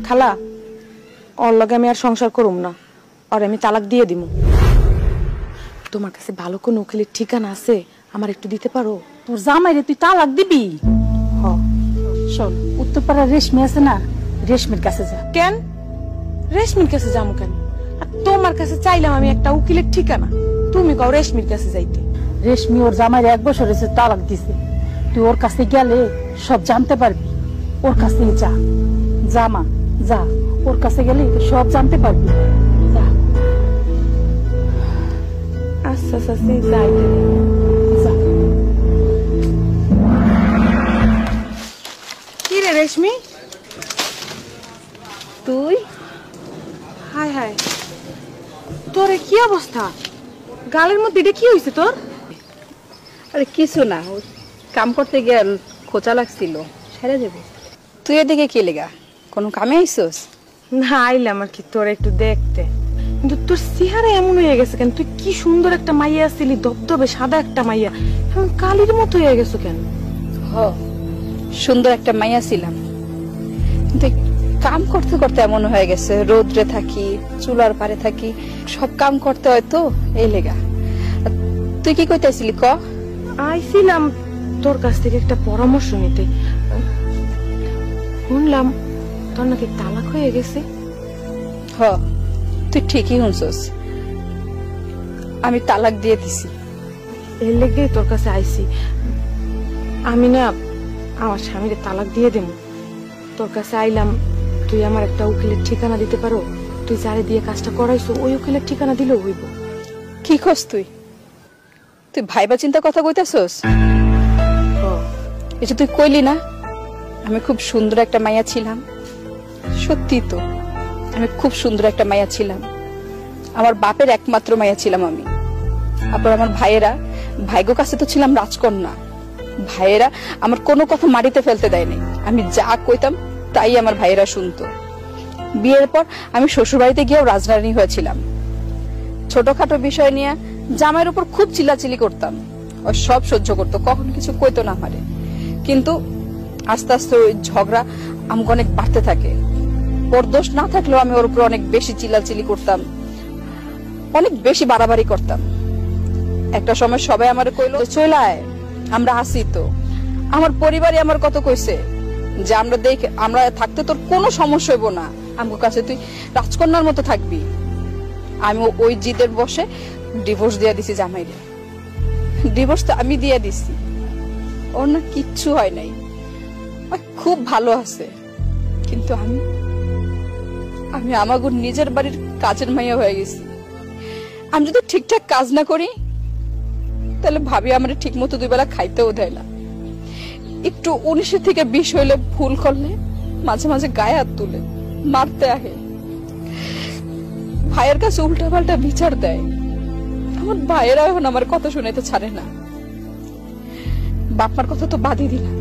খালা ওর লগে আমি আর সংসার করুম না, আর আমি তালাক দিয়ে দিব। তোমার কাছে ভালো কোনো উকিলের ঠিকানা আছে, আমার একটু দিতে পারো? তোর জামাইরে তুই তালাক দিবি? হ। শোন, উত্তরপাড়ার রেশমি আছে না, রেশমির কাছে যা। কেন রেশমির কাছে যাবো কেন? আর তোমার কাছে চাইলাম আমি একটা উকিলের ঠিকানা, তুমি কও রেশমির কাছে যাইতে। রেশমি ওর জামাইরে 1 বছর হয়েছে তালাক দিছে, তুই ওর কাছে গেলে সব জানতে পারবি। ওর কাছে যা, জামা যা, ওর কাছে গেলে তুই সব জানতে পারবি। যা। আচ্ছা আচ্ছা যাই। যা। কি রে রেশমি, তুই? হায় হায়, তোর কি অবস্থা? গালের মধ্যে এটা কি হয়েছে তোর? আরে কিছু না, কাম করতে গিয়ে খোঁচা লাগছিল, সেরে যাবে। তুই এদিকে কি লেগা, কোনো কামে আইসোস? না আইলাম আর কি তোর একটু দেখতে, কিন্তু তোর চেহারা এমন হয়ে গেছে কেন? তুই কি সুন্দর একটা মাইয়া ছিলি, ধবধবে সাদা একটা মাইয়া, এখন কালির মতো হয়ে গেছো কেন? হ, সুন্দর একটা মাইয়া ছিলাম, কিন্তু কাম করতে করতে এমন হয়ে গেছে, রোদ্রে থাকি, চুলার পারে থাকি, সব কাম করতে হয় তো এই লেগা। তুই কি কইতেছিলি ক? আইছিলাম তোর কাছ থেকে একটা পরামর্শ নিতে। শুনলাম তোর নাকি তালাক হয়ে গেছে। হ, তুই ঠিকই শুনছস, আমি তালাক দিয়ে দিছি। এর লেগে তোর কাছে আইছি। আমি না আমার স্বামীরে তালাক দিয়ে দেব, তোর কাছে আইলাম। তুই আমার একটা উকিলের ঠিকানা দিতে পারো? তুই যারে দিয়ে কাজটা করাইছো ওই উকিলের ঠিকানা দিলেও হইব। কি খোঁজ তুই? তুই ভাইবা চিন্তা কথা কইতাছস? এই যে তুই কইলি না আমি খুব সুন্দর একটা মাইয়া ছিলাম, সত্যি তো আমি খুব সুন্দর একটা মাইয়া ছিলাম। আমার বাপের একমাত্র মাইয়া ছিলাম আমি। আবার আমার ভাইয়েরা, ভাইগো কাছে তো ছিলাম রাজকন্যা। ভাইয়েরা আমার কোনো কথা মাটিতে ফেলতে দেয়নি, আমি যা কইতাম তাই আমার ভাইয়েরা শুনতো। বিয়ের পর আমি শ্বশুর বাড়িতে গিয়েও রাজরানী হয়েছিলাম। ছোটখাটো বিষয় নিয়ে জামাইয়ের উপর খুব চিল্লাচিল্লি করতাম, ও সব সহ্য করতো, কখনো কিছু কইতো না আমারে। কিন্তু আস্তে আস্তে ওই ঝগড়া আমাকে অনেক বাড়তে থাকে। ওর দোষ না থাকলেও আমি ওর উপর অনেক বেশি চিল্লাচিল্লি করতাম, অনেক বেশি বাড়াবাড়ি করতাম। একটা সময় সবাই আমার কইলো চলে আয়, আমরা আসি তো। আমার পরিবারই আমার কত কইছে যে আমরা থাকতে তোর কোনো সমস্যা হইব না, আমার কাছে তুই রাজকন্যার মতো থাকবি। আমি ওই জিদের বসে ডিভোর্স দিয়ে দিছি জামাইরে। ডিভোর্স তো আমি দিয়ে দিছি, ওর না কিচ্ছু হয় নাই, খুব ভালো আছে। কিন্তু আমি আমাগো নিজের বাড়ির কাজের মাইয়া হয়ে গেছি। আমি যদি ঠিকঠাক কাজ না করি তাহলে ভাবি আমার ঠিক মতো 2 বেলা খাইতেও দেয় না। একটু 19 থেকে 20 হইলে ভুল করলে মাঝে মাঝে গায়ে হাত তুলে মারতে আহে। ভাইয়ের কাছে উল্টা পাল্টা বিচার দেয়। আমার ভাইয়েরা এখন আমার কথা শুনাইতে ছাড়ে না। বাপমার কথা তো বাদই দিলাম,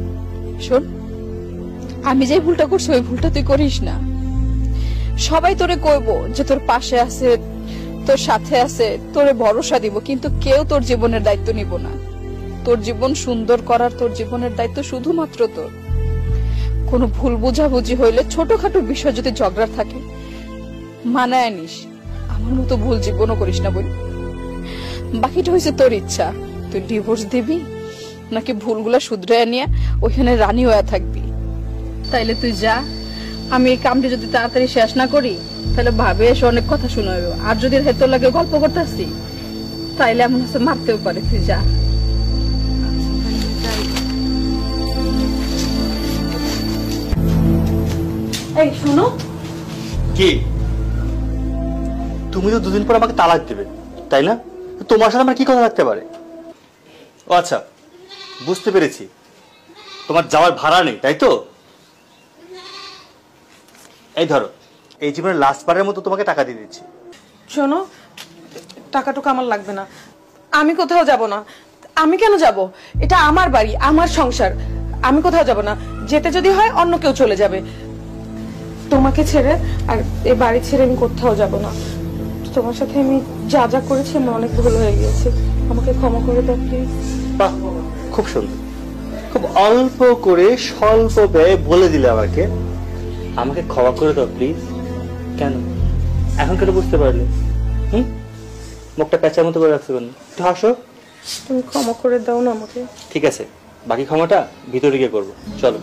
শোন আমি যে ভুলটা করছি ওই ভুলটা তুই করিস না। সবাই তোরে কইবো যে তোর পাশে আছে, তোর সাথে আছে, তোরে ভরসা দিব, কিন্তু কেউ তোর জীবনের দায়িত্ব নিব না। তোর জীবন সুন্দর করার, তোর জীবনের দায়িত্ব শুধুমাত্র তোর। কোনো ভুল বুঝাবুঝি হইলে, ছোটখাটো বিষয় যদি ঝগড়া থাকে, মানায় নিস। আমার মতো ভুল জীবনও করিস না বলি। বাকিটা হয়েছে তোর ইচ্ছা, তুই ডিভোর্স দিবি নাকি ভুলগুলা শুধরে নিয়ে ওইখানে রানী হয়ে থাকবি। তাইলে তুই যা, আমি এই কামটি যদি তাড়াতাড়ি শেষ না করি তাহলে ভাবে এসে অনেক কথা শুনাইব। আর যদি তোর লাগে গল্প করতে আসছি তাইলে এমন হচ্ছে মারতেও পারে। তুই যা। এই শুনো, কি তুমি তো 2 দিন পর আমাকে তালাক দেবে তাই না? তোমার সাথে আমার কি কথা থাকতে পারে? ও আচ্ছা, বুঝতে পেরেছি, তোমার যাওয়ার ভাড়া নেই তাই তো? এই ধরো, এই জীবনের লাস্ট বারের মতো তোমাকে টাকা দিয়ে দিচ্ছি। শোনো, টাকাটুকু আমার লাগবে না, আমি কোথাও যাব না। আমি কেন যাব? এটা আমার বাড়ি, আমার সংসার, আমি কোথাও যাব না। যেতে যদি হয় অন্য কেউ চলে যাবে, তোমাকে ছেড়ে আর এই বাড়ি ছেড়ে আমি কোথাও যাব না। তোমার সাথে আমি যা যা করেছি আমার অনেক ভুল হয়ে গিয়েছে, আমাকে ক্ষমা করে দাও প্লিজ। বাহ, খুব সুন্দর, খুব অল্প করে স্বল্প ব্যয়ে বলে দিলে আমাকে আমাকে ক্ষমা করে দাও প্লিজ। কেন এখন কেন বুঝতে পারলে? মুখটা প্যাঁচার মতো করে রাখছো কেন? একটু হাসো। তুমি ক্ষমা করে দাও না আমাকে। ঠিক আছে, বাকি ক্ষমাটা ভিতরে গিয়ে করবো, চলো।